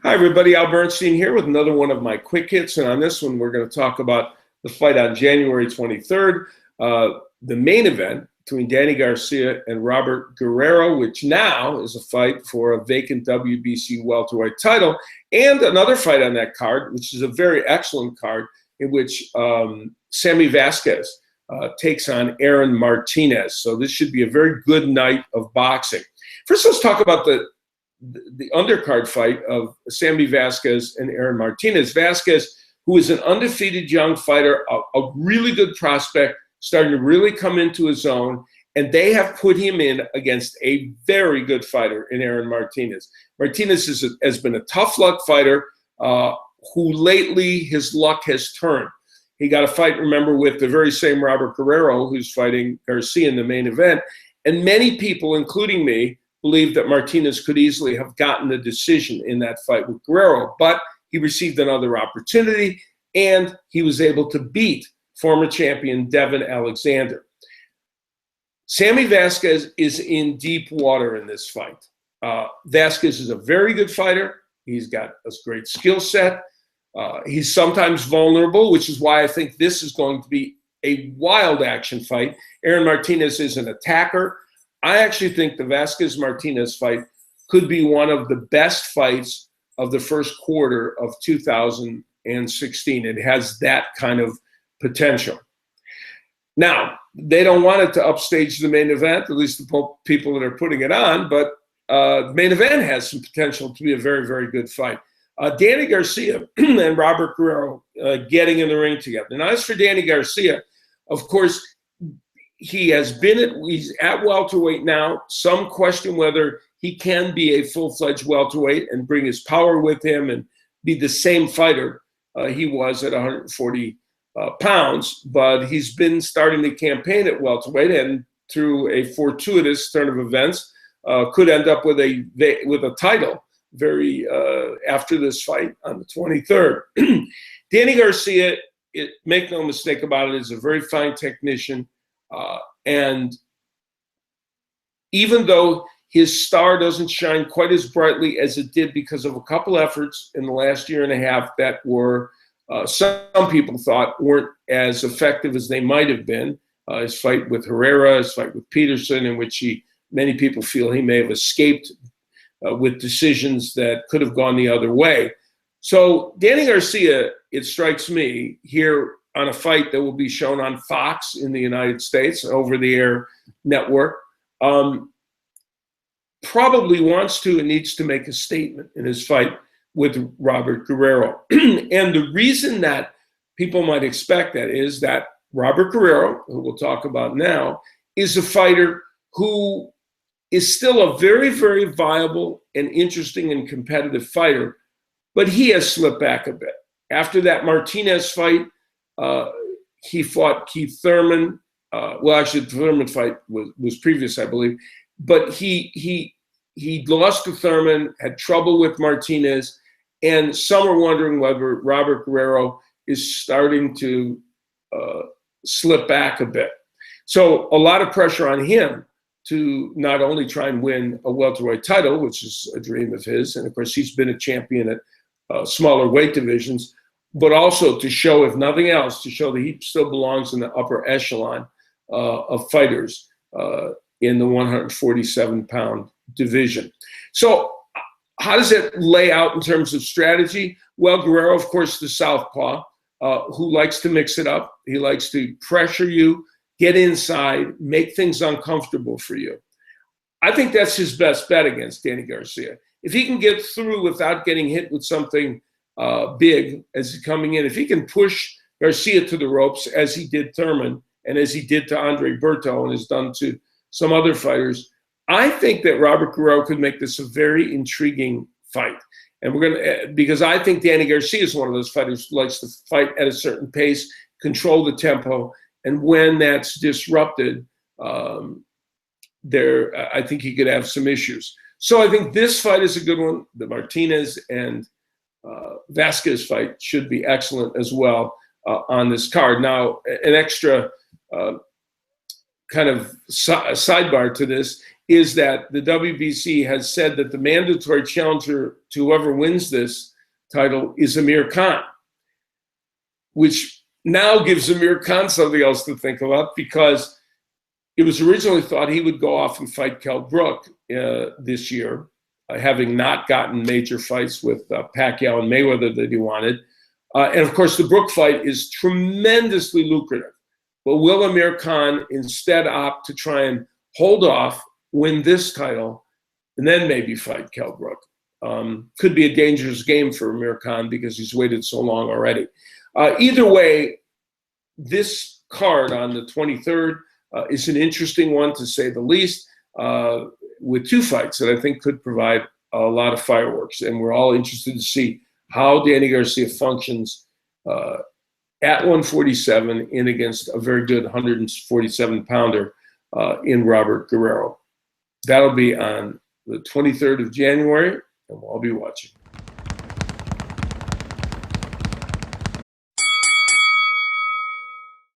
Hi, everybody. Al Bernstein here with another one of my quick hits. And on this one, we're going to talk about the fight on January 23rd, the main event between Danny Garcia and Robert Guerrero, which now is a fight for a vacant WBC welterweight title, and another fight on that card, which is a very excellent card, in which Sam Vasquez takes on Aaron Martinez. So this should be a very good night of boxing. First, let's talk about the undercard fight of Sammy Vasquez and Aaron Martinez. Vasquez, who is an undefeated young fighter, a really good prospect, starting to really come into his own, and they have put him in against a very good fighter in Aaron Martinez. Martinez has been a tough luck fighter who lately his luck has turned. He got a fight, remember, with the very same Robert Guerrero, who's fighting Garcia in the main event, and many people, including me, believed that Martinez could easily have gotten the decision in that fight with Guerrero, but he received another opportunity, and he was able to beat former champion Devin Alexander. Sammy Vasquez is in deep water in this fight. Vasquez is a very good fighter. He's got a great skill set. He's sometimes vulnerable, which is why I think this is going to be a wild action fight. Aaron Martinez is an attacker. I actually think the Vasquez-Martinez fight could be one of the best fights of the first quarter of 2016. It has that kind of potential. Now, they don't want it to upstage the main event, at least the people that are putting it on, but the main event has some potential to be a very, very good fight. Danny Garcia and Robert Guerrero getting in the ring together. And as for Danny Garcia, of course, he's at welterweight now. Some question whether he can be a full-fledged welterweight and bring his power with him and be the same fighter he was at 140 pounds. But he's been starting the campaign at welterweight, and through a fortuitous turn of events, could end up with a title very after this fight on the 23rd. Danny Garcia, make no mistake about it, is a very fine technician. And even though his star doesn't shine quite as brightly as it did because of a couple efforts in the last year and a half that were, some people thought weren't as effective as they might have been. His fight with Herrera, his fight with Peterson, in which many people feel he may have escaped with decisions that could have gone the other way. So Danny Garcia, it strikes me, here on a fight that will be shown on Fox in the United States, over-the-air network, probably wants to and needs to make a statement in his fight with Robert Guerrero. And the reason that people might expect that is that Robert Guerrero, who we'll talk about now, is a fighter who is still a very, very viable and interesting and competitive fighter, but he has slipped back a bit. After that Martinez fight, he fought Keith Thurman. Well, actually, the Thurman fight was previous, I believe. But he lost to Thurman, had trouble with Martinez, and some are wondering whether Robert Guerrero is starting to slip back a bit. So a lot of pressure on him to not only try and win a welterweight title, which is a dream of his, and of course he's been a champion at smaller weight divisions, but also to show, if nothing else, to show that he still belongs in the upper echelon of fighters in the 147-pound division. So how does it lay out in terms of strategy? Well, Guerrero, of course, the southpaw, who likes to mix it up. He likes to pressure you, get inside, make things uncomfortable for you. I think that's his best bet against Danny Garcia. If he can get through without getting hit with something big as he's coming in, if he can push Garcia to the ropes, as he did Thurman and as he did to Andre Berto and has done to some other fighters, I think that Robert Guerrero could make this a very intriguing fight. And because I think Danny Garcia is one of those fighters who likes to fight at a certain pace, control the tempo, and when that's disrupted, I think he could have some issues. So I think this fight is a good one. The Martinez and Vasquez fight should be excellent as well on this card. Now, an extra kind of sidebar to this is that the WBC has said that the mandatory challenger to whoever wins this title is Amir Khan, which now gives Amir Khan something else to think about, because it was originally thought he would go off and fight Kell Brook this year, having not gotten major fights with Pacquiao and Mayweather that he wanted. And of course, the Brook fight is tremendously lucrative. But will Amir Khan instead opt to try and hold off, win this title, and then maybe fight Kell Brook? Could be a dangerous game for Amir Khan because he's waited so long already. Either way, this card on the 23rd is an interesting one, to say the least, with two fights that I think could provide a lot of fireworks. And we're all interested to see how Danny Garcia functions at 147 in against a very good 147-pounder in Robert Guerrero. That'll be on the 23rd of January, and we'll all be watching.